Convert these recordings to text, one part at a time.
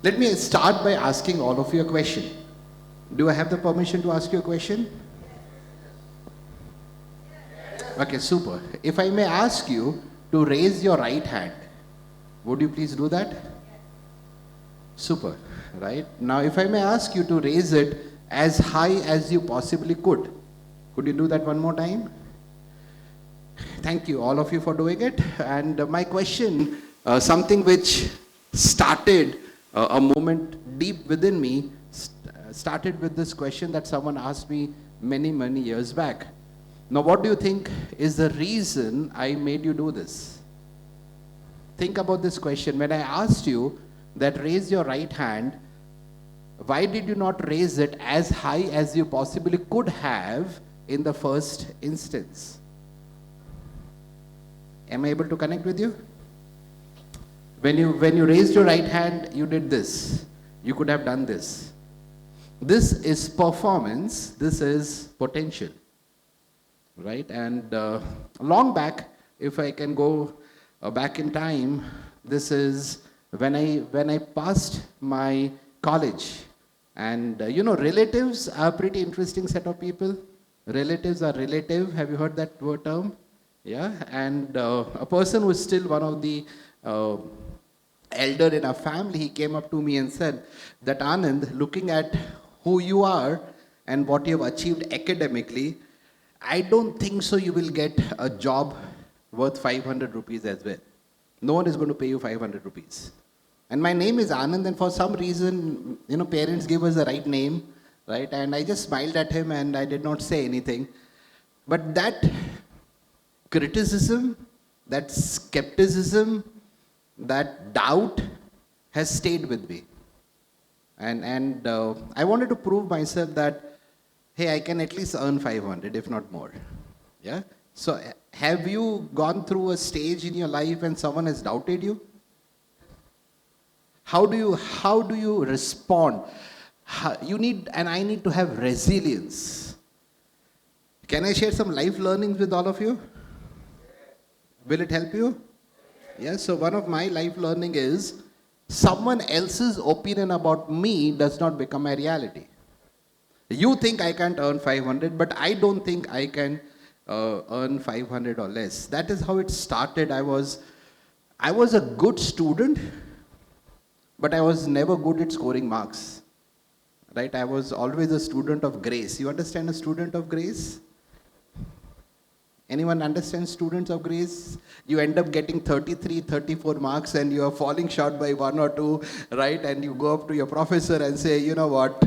Let me start by asking all of you a question. Do I have the permission to ask you a question? Okay, super. If I may ask you to raise your right hand, would you please do that? Super, right? Now, if I may ask you to raise it as high as you possibly could you do that one more time? Thank you, all of you, for doing it. And my question, something which started a moment deep within me, started with this question that someone asked me many, many years back. Now, what do you think is the reason I made you do this? Think about this question. When I asked you that raise your right hand, why did you not raise it as high as you possibly could have in the first instance? Am I able to connect with you? When you raised your right hand, you did this. You could have done this. This is performance. This is potential. Right? And long back, if I can go back in time, this is when I passed my college. And relatives are a pretty interesting set of people. Relatives are relative. Have you heard that word term? Yeah. And a person who is still one of the elder in our family, he came up to me and said that, Anand, looking at who you are and what you have achieved academically, I don't think so you will get a job worth 500 rupees as well. No one is going to pay you 500 rupees. And my name is Anand, and for some reason, parents gave us the right name, right? And I just smiled at him and I did not say anything. But that criticism, that skepticism, that doubt has stayed with me. And I wanted to prove myself that, hey, I can at least earn 500, if not more. Yeah? So have you gone through a stage in your life when someone has doubted you? How do you respond? You need, and I need to have resilience. Can I share some life learnings with all of you? Will it help you? Yeah, so one of my life learning is someone else's opinion about me does not become a reality. You think I can't earn 500, but I don't think I can earn 500 or less. That is how it started. I was a good student, but I was never good at scoring marks. Right? I was always a student of grace. You understand a student of grace? Anyone understand students of grace? You end up getting 33, 34 marks and you are falling short by 1 or 2, right? And you go up to your professor and say, you know what?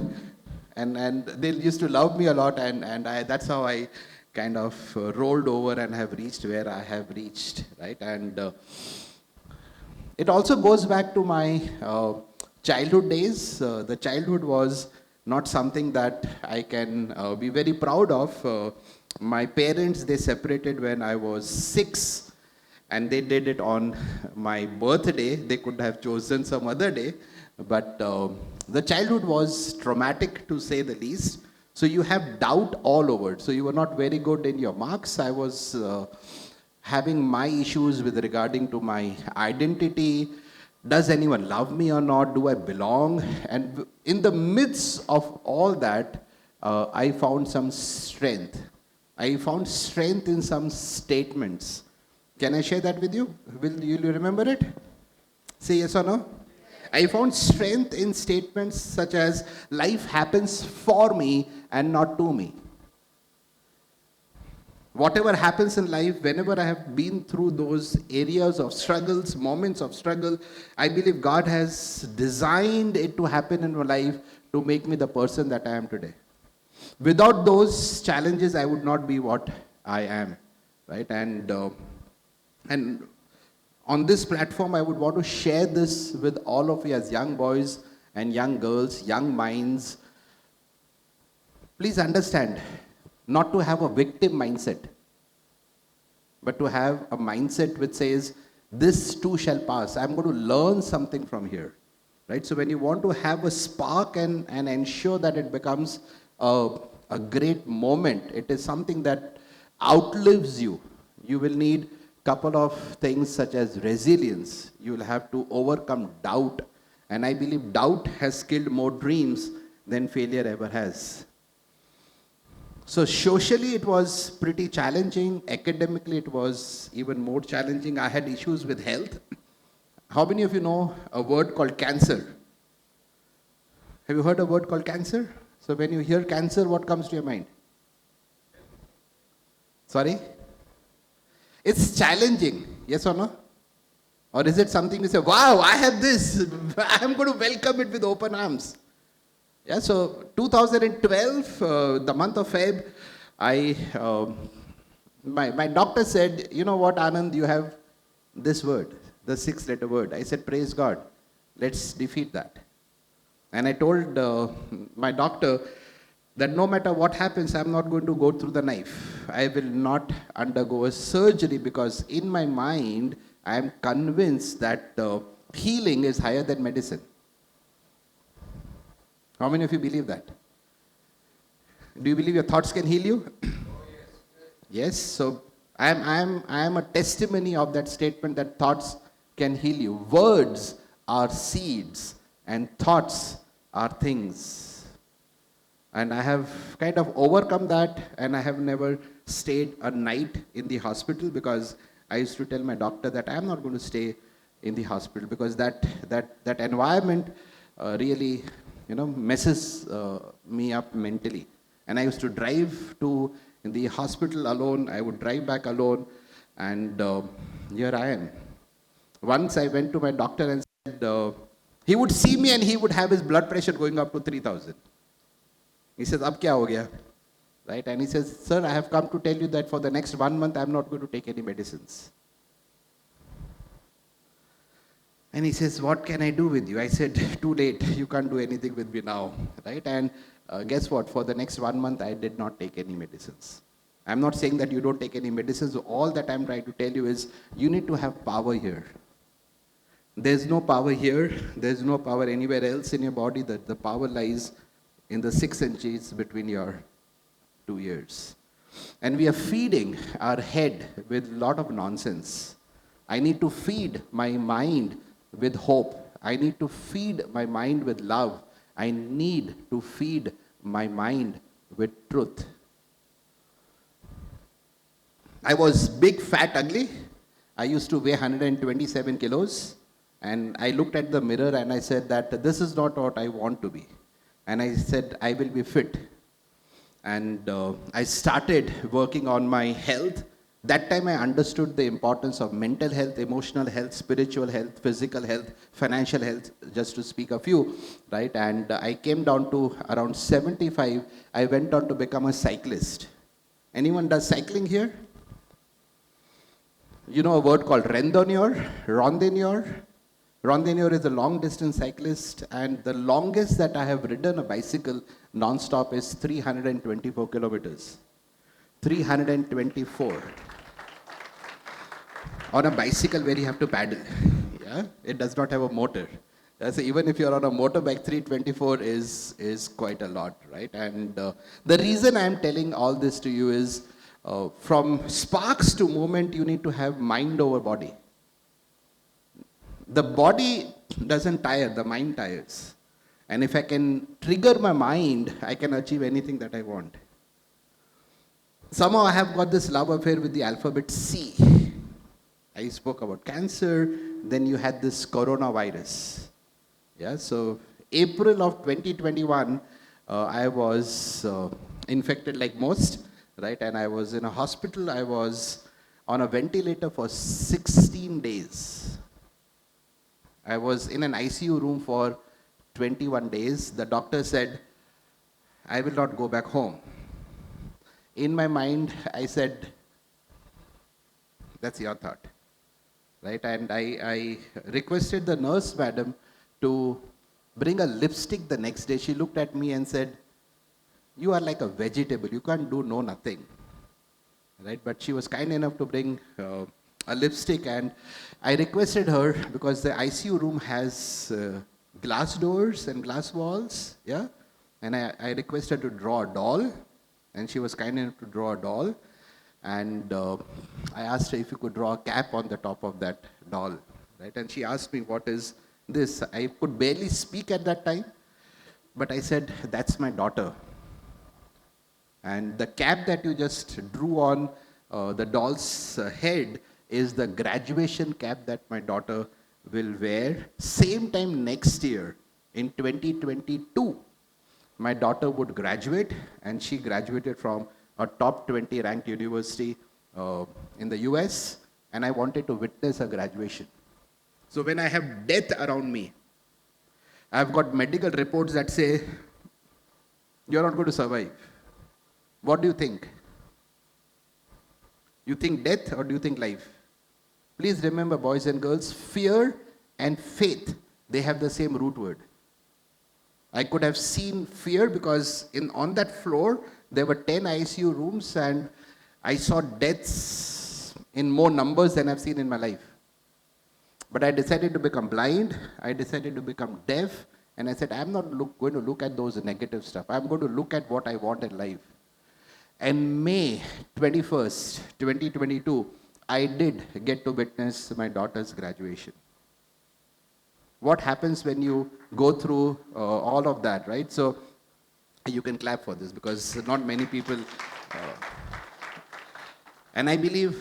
And they used to love me a lot, and that's how I kind of rolled over and have reached where I have reached, right? And it also goes back to my childhood days. The childhood was not something that I can be very proud of. My parents, they separated when I was 6, and they did it on my birthday. They could have chosen some other day, but the childhood was traumatic, to say the least. So you have doubt all over. So you were not very good in your marks. I was having my issues with regarding to my identity. Does anyone love me or not? Do I belong? And in the midst of all that, I found some strength. I found strength in some statements. Can I share that with you? Will you remember it? Say yes or no? I found strength in statements such as, life happens for me and not to me. Whatever happens in life, whenever I have been through those areas of struggles, moments of struggle, I believe God has designed it to happen in my life to make me the person that I am today. Without those challenges, I would not be what I am, right? And on this platform, I would want to share this with all of you as young boys and young girls, young minds. Please understand, not to have a victim mindset, but to have a mindset which says, this too shall pass. I'm going to learn something from here, right? So when you want to have a spark and ensure that it becomes a great moment, it is something that outlives you. You will need a couple of things such as resilience. You will have to overcome doubt And I believe doubt has killed more dreams than failure ever has. So socially it was pretty challenging. Academically it was even more challenging. I had issues with health. How many of you know a word called cancer? Have you heard a word called cancer? So when you hear cancer, what comes to your mind? Sorry? It's challenging, yes or no? Or is it something you say, wow, I have this, I'm going to welcome it with open arms? Yeah, so 2012, the month of Feb, my doctor said, you know what, Anand, you have this word, the 6-letter word. I said, praise God, let's defeat that. And I told my doctor that no matter what happens, I'm not going to go through the knife. I will not undergo a surgery because in my mind, I am convinced that healing is higher than medicine. How many of you believe that? Do you believe your thoughts can heal you? Yes. So I am a testimony of that statement that thoughts can heal you. Words are seeds and thoughts are things. And I have kind of overcome that, and I have never stayed a night in the hospital because I used to tell my doctor that I am not going to stay in the hospital because that environment really messes me up mentally. And I used to drive to the hospital alone. I would drive back alone, and here I am. Once I went to my doctor and said, he would see me and he would have his blood pressure going up to 3,000. He says, ab kya ho gaya? Right? And he says, sir, I have come to tell you that for the next 1 month, I'm not going to take any medicines. And he says, what can I do with you? I said, too late. You can't do anything with me now. Right? And guess what? For the next 1 month, I did not take any medicines. I'm not saying that you don't take any medicines. All that I'm trying to tell you is you need to have power here. There's no power here. There's no power anywhere else in your body. The power lies in the 6 inches between your 2 ears. And we are feeding our head with a lot of nonsense. I need to feed my mind with hope. I need to feed my mind with love. I need to feed my mind with truth. I was big, fat, ugly. I used to weigh 127 kilos. And I looked at the mirror and I said that this is not what I want to be. And I said, I will be fit. And I started working on my health. That time I understood the importance of mental health, emotional health, spiritual health, physical health, financial health, just to speak a few, right? And I came down to around 75. I went on to become a cyclist. Anyone does cycling here? You know a word called randonneur? Randonneur is a long distance cyclist, and the longest that I have ridden a bicycle non-stop is 324 kilometers. 324. On a bicycle where you have to paddle. Yeah? It does not have a motor. So even if you're on a motorbike, 324 is quite a lot, right? And the reason I'm telling all this to you is from sparks to movement, you need to have mind over body. The body doesn't tire, the mind tires. And if I can trigger my mind, I can achieve anything that I want. Somehow I have got this love affair with the alphabet C. I spoke about cancer, then you had this coronavirus. Yeah, so April of 2021, I was infected like most, right? And I was in a hospital. I was on a ventilator for 16 days. I was in an ICU room for 21 days. The doctor said, I will not go back home. In my mind, I said, that's your thought, right? And I requested the nurse madam to bring a lipstick the next day. She looked at me and said, you are like a vegetable. You can't do nothing, right? But she was kind enough to bring a lipstick, and I requested her, because the ICU room has glass doors and glass walls, yeah? And I requested her to draw a doll, and she was kind enough to draw a doll. And I asked her if you could draw a cap on the top of that doll, right? And she asked me, what is this. I could barely speak at that time, but I said, that's my daughter. And the cap that you just drew on the doll's head is the graduation cap that my daughter will wear. Same time next year, in 2022, my daughter would graduate, and she graduated from a top 20 ranked university in the US, and I wanted to witness her graduation. So when I have death around me, I've got medical reports that say, you're not going to survive. What do you think? You think death or do you think life? Please remember, boys and girls, fear and faith, they have the same root word. I could have seen fear because on that floor, there were 10 ICU rooms, and I saw deaths in more numbers than I've seen in my life. But I decided to become blind, I decided to become deaf, and I said, I'm not going to look at those negative stuff. I'm going to look at what I want in life. And May 21st, 2022, I did get to witness my daughter's graduation. What happens when you go through all of that, right? So you can clap for this because not many people, and I believe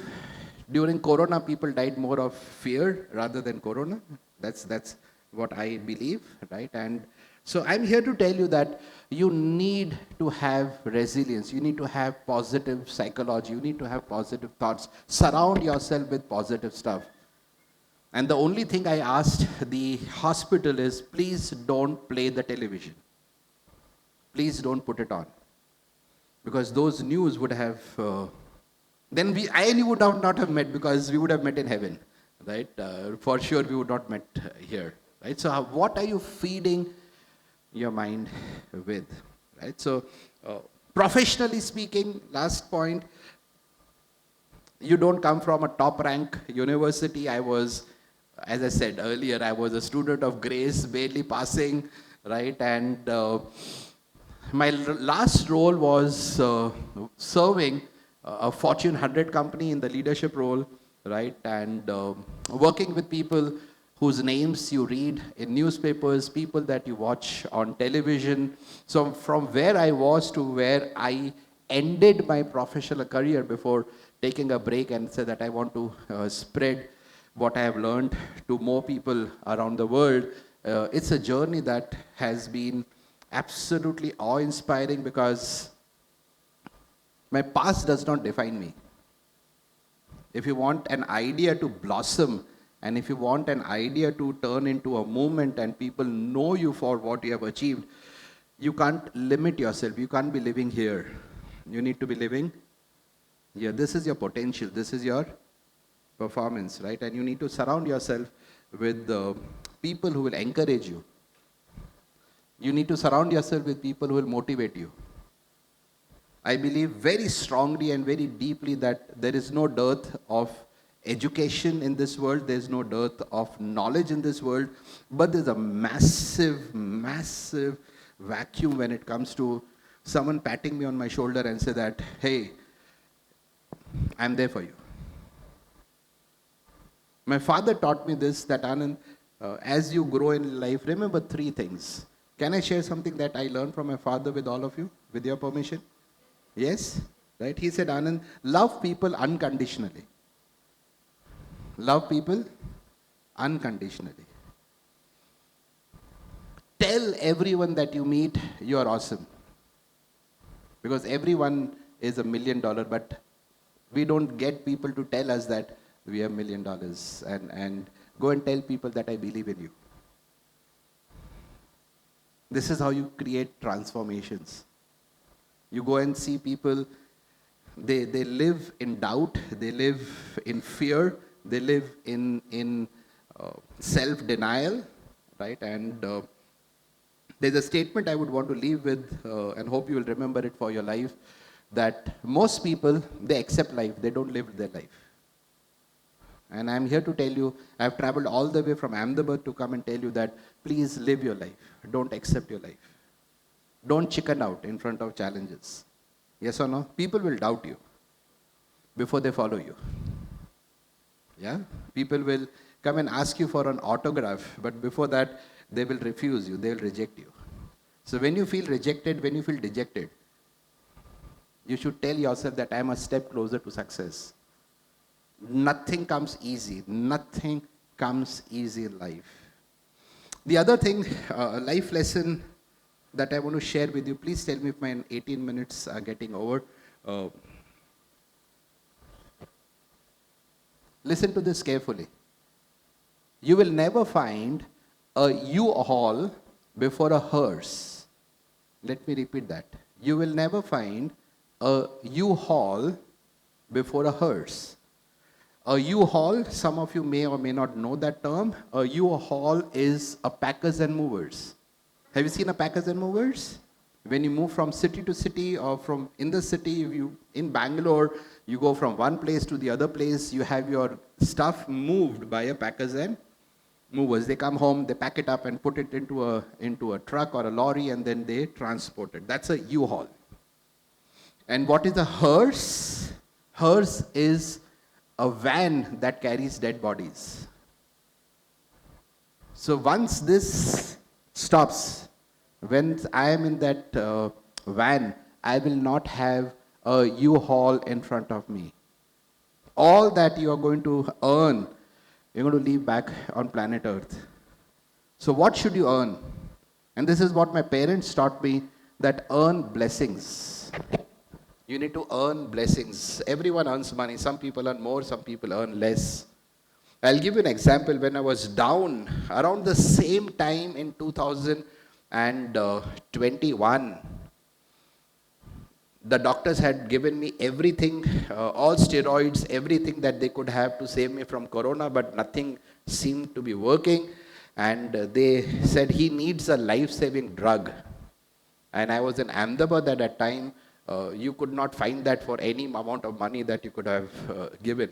during Corona, people died more of fear rather than Corona. That's what I believe, right? And so I'm here to tell you that you need to have resilience. You need to have positive psychology. You need to have positive thoughts. Surround yourself with positive stuff. And the only thing I asked the hospital is, please don't play the television. Please don't put it on. Because those news would have, then I and you would not have met, because we would have met in heaven, right? For sure we would not met here, right? So what are you feeding your mind with, right? So professionally speaking, last point, you don't come from a top rank university. I was, as I said earlier, I was a student of grace, barely passing, right? And my last role was serving a Fortune 100 company in the leadership role, right? And working with people whose names you read in newspapers, people that you watch on television. So from where I was to where I ended my professional career before taking a break and said that I want to spread what I have learned to more people around the world. It's a journey that has been absolutely awe-inspiring because my past does not define me. If you want an idea to blossom, and if you want an idea to turn into a movement and people know you for what you have achieved, you can't limit yourself. You can't be living here. You need to be living here. This is your potential. This is your performance, right? And you need to surround yourself with people who will encourage you. You need to surround yourself with people who will motivate you. I believe very strongly and very deeply that there is no dearth of education in this world, there's no dearth of knowledge in this world, but there's a massive, massive vacuum when it comes to someone patting me on my shoulder and say that, hey, I'm there for you. My father taught me this, that Anand, as you grow in life, remember 3 things. Can I share something that I learned from my father with all of you, with your permission? Yes? Right? He said, Anand, love people unconditionally. Love people unconditionally. Tell everyone that you meet, you are awesome. Because everyone is $1 million, but we don't get people to tell us that we have $1 million. And go and tell people that I believe in you. This is how you create transformations. You go and see people, they live in doubt, they live in fear, they live in self-denial, right? And there's a statement I would want to leave with, and hope you will remember it for your life, that most people, they accept life, they don't live their life. And I'm here to tell you, I've traveled all the way from Ahmedabad to come and tell you that please live your life, don't accept your life. Don't chicken out in front of challenges. Yes or no? People will doubt you before they follow you. Yeah? People will come and ask you for an autograph, but before that, they will refuse you, they will reject you. So when you feel rejected, when you feel dejected, you should tell yourself that I am a step closer to success. Nothing comes easy. Nothing comes easy in life. The other thing, life lesson that I want to share with you, please tell me if my 18 minutes are getting over. Listen to this carefully. You will never find a U-Haul before a hearse. Let me repeat that. You will never find a U-Haul before a hearse. A U-Haul, some of you may or may not know that term. A U-Haul is a packers and movers. Have you seen a packers and movers? When you move from city to city or from in the city, if you in Bangalore, you go from one place to the other place, you have your stuff moved by a packers and movers. They come home, they pack it up and put it into a truck or a lorry, and then they transport it. That's a U-Haul. And what is a hearse? Hearse is a van that carries dead bodies. So once this stops, when I am in that van, I will not have a U-Haul in front of me. All that you are going to earn, you're going to leave back on planet Earth. So what should you earn? And this is what my parents taught me, that earn blessings. You need to earn blessings. Everyone earns money. Some people earn more, some people earn less. I'll give you an example. When I was down, around the same time in 2021, the doctors had given me everything, all steroids, everything that they could have to save me from corona, but nothing seemed to be working. And they said he needs a life-saving drug. And I was in Ahmedabad at that time. You could not find that for any amount of money that you could have given.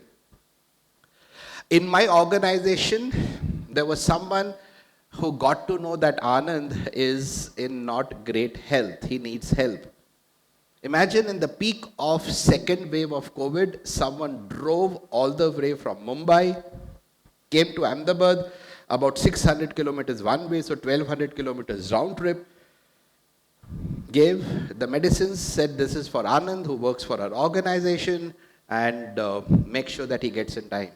In my organization, there was someone who got to know that Anand is in not great health. He needs help. Imagine in the peak of second wave of COVID, someone drove all the way from Mumbai, came to Ahmedabad, about 600 kilometers one way, so 1200 kilometers round trip, gave the medicines, said this is for Anand who works for our organization, and make sure that he gets in time.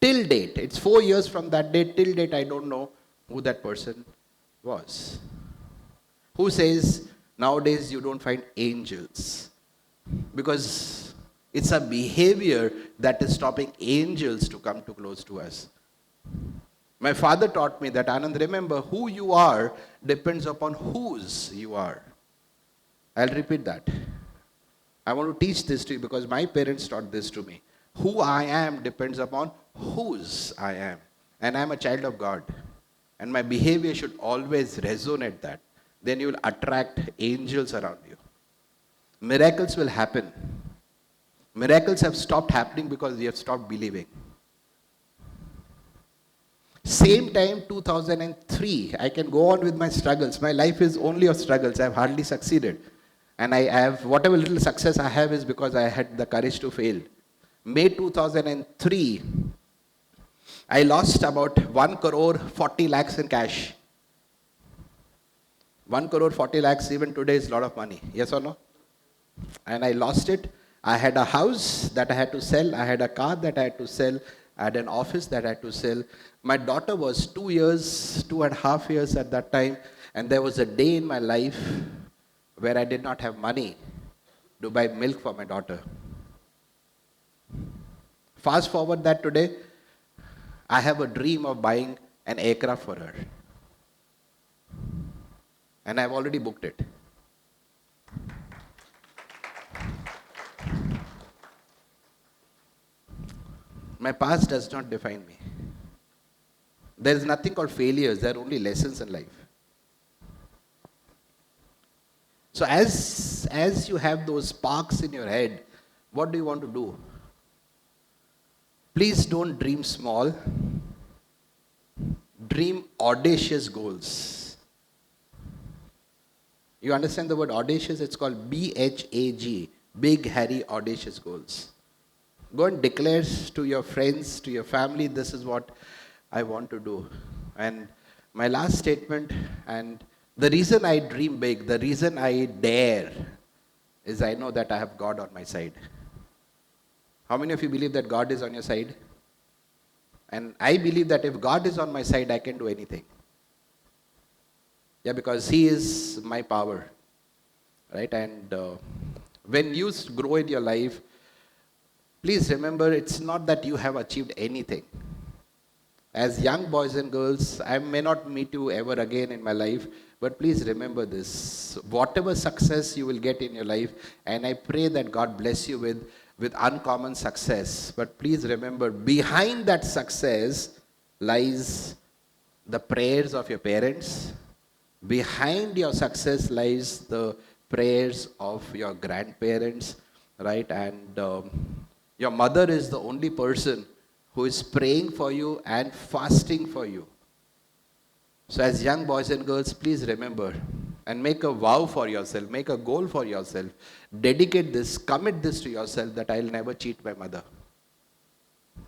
Till date, it's 4 years from that date, till date I don't know who that person was. Who says nowadays you don't find angels? Because it's a behavior that is stopping angels to come too close to us. My father taught me that, Anand, remember, who you are depends upon whose you are. I'll repeat that. I want to teach this to you because my parents taught this to me. Who I am depends upon whose I am. And I'm a child of God. And my behavior should always resonate that. Then you will attract angels around you. Miracles will happen. Miracles have stopped happening because we have stopped believing. Same time, 2003, I can go on with my struggles. My life is only of struggles. I have hardly succeeded. And I have, whatever little success I have is because I had the courage to fail. May 2003, I lost about 1 crore 40 lakhs in cash. 1 crore 40 lakhs even today is a lot of money. Yes or no? And I lost it. I had a house that I had to sell. I had a car that I had to sell. I had an office that I had to sell. My daughter was 2.5 years at that time. And there was a day in my life where I did not have money to buy milk for my daughter. Fast forward that today, I have a dream of buying an aircraft for her. And I've already booked it. My past does not define me. There is nothing called failures. There are only lessons in life. So as you have those sparks in your head, what do you want to do? Please don't dream small. Dream audacious goals. You understand the word audacious? It's called BHAG. Big, hairy, audacious goals. Go and declare to your friends, to your family, this is what I want to do. And my last statement, and the reason I dream big, the reason I dare, is I know that I have God on my side. How many of you believe that God is on your side? And I believe that if God is on my side, I can do anything. Yeah, because He is my power. Right? And when you grow in your life, please remember, it's not that you have achieved anything. As young boys and girls, I may not meet you ever again in my life, but please remember this. Whatever success you will get in your life, and I pray that God bless you with uncommon success. But please remember, behind that success lies the prayers of your parents. Behind your success lies the prayers of your grandparents, right? And your mother is the only person who is praying for you and fasting for you. So as young boys and girls, please remember and make a vow for yourself, make a goal for yourself, dedicate this, commit this to yourself that I'll never cheat my mother.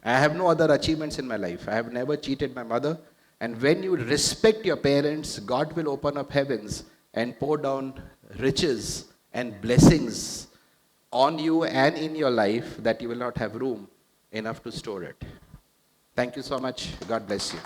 I have no other achievements in my life. I have never cheated my mother. And when you respect your parents, God will open up heavens and pour down riches and blessings on you and in your life that you will not have room enough to store it. Thank you so much. God bless you.